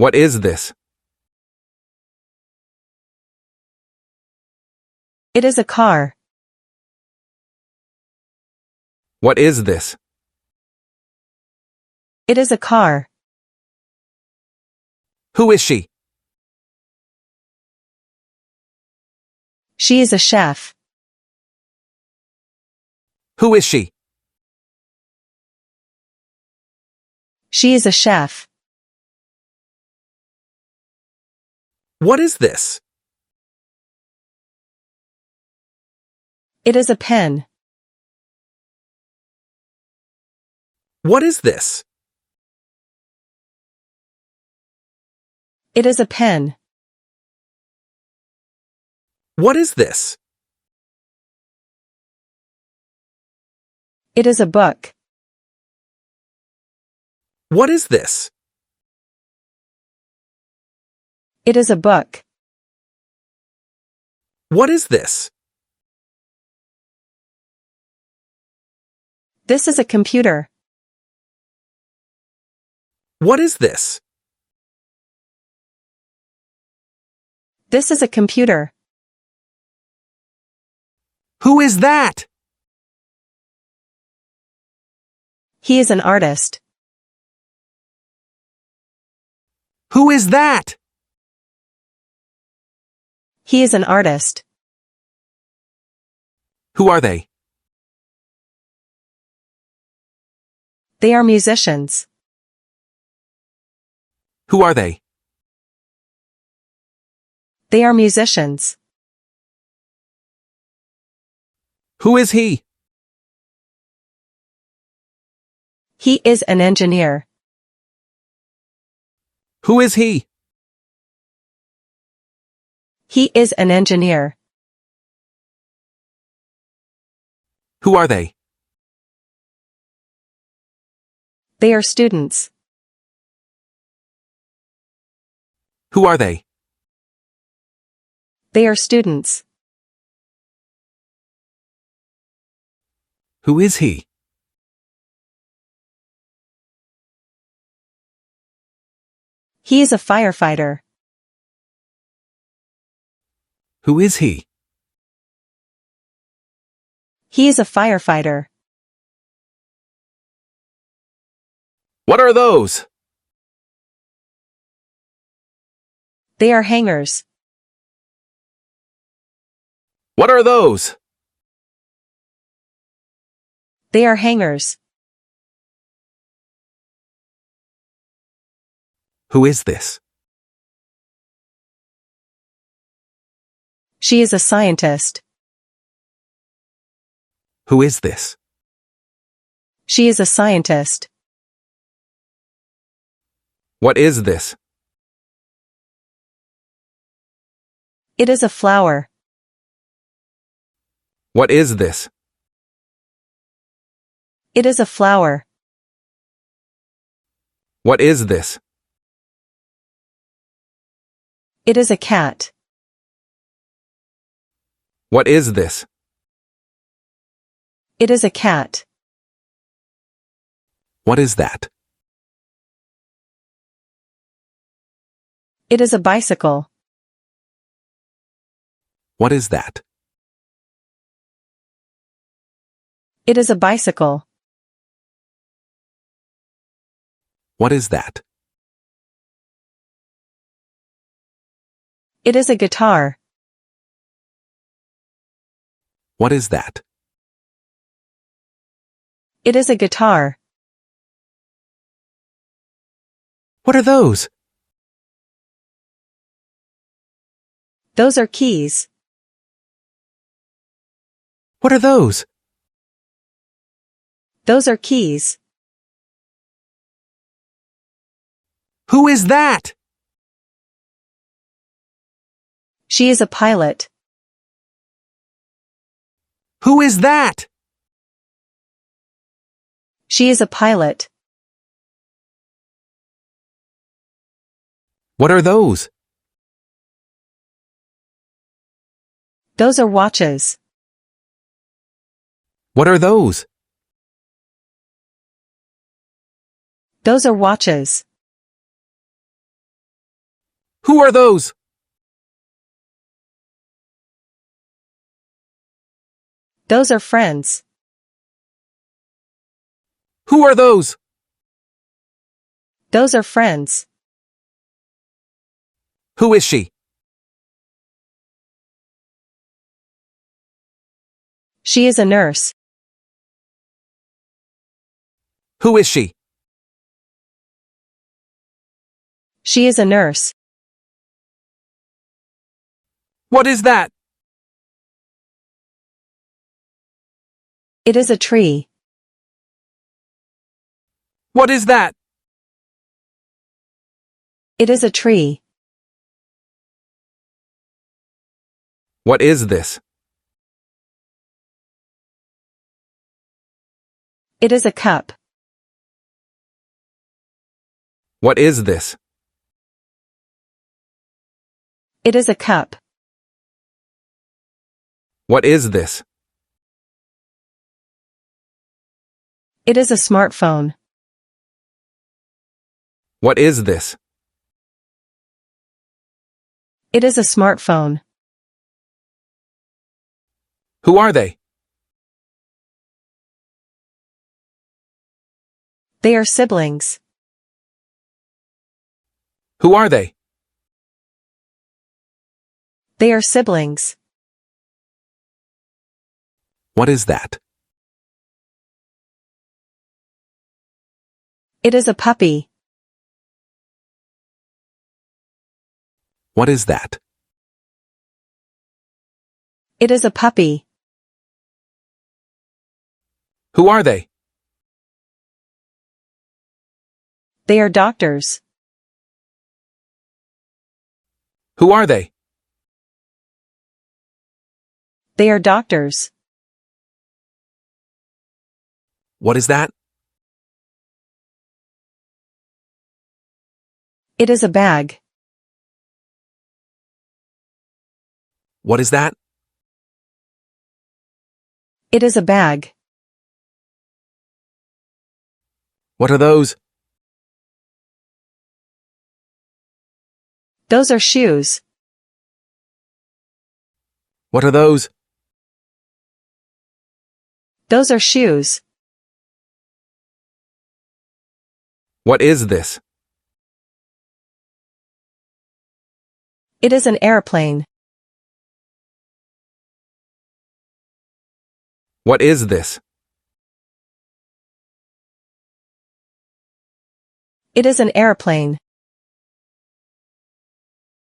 What is this? It is a car. What is this? It is a car. Who is she? She is a chef. Who is she? She is a chef. What is this? It is a pen. What is this? It is a pen. What is this? It is a book. What is this? It is a book. What is this? This is a computer. What is this? This is a computer. Who is that? He is an artist. Who is that? He is an artist. Who are they? They are musicians. Who are they? They are musicians. Who is he? He is an engineer. Who is he? He is an engineer. Who are they? They are students. Who are they? They are students. Who is he? He is a firefighter. Who is he? He is a firefighter. What are those? They are hangers. What are those? They are hangers. Who is this? She is a scientist. Who is this? She is a scientist. What is this? It is a flower. What is this? It is a flower. What is this? It is a cat. What is this? It is a cat. What is that? It is a bicycle. What is that? It is a bicycle. What is that? It is a guitar. What is that? It is a guitar. What are those? Those are keys. What are those? Those are keys. Who is that? She is a pilot. Who is that? She is a pilot. What are those? Those are watches. What are those? Those are watches. Who are those? Those are friends. Who are those? Those are friends. Who is she? She is a nurse. Who is she? She is a nurse. What is that? It is a tree. What is that? It is a tree. What is this? It is a cup. What is this? It is a cup. What is this? It is a smartphone. What is this? It is a smartphone. Who are they? They are siblings. Who are they? They are siblings. What is that? It is a puppy. What is that? It is a puppy. Who are they? They are doctors. Who are they? They are doctors. What is that? It is a bag. What is that? It is a bag. What are those? Those are shoes. What are those? Those are shoes. What is this? It is an airplane. What is this? It is an airplane.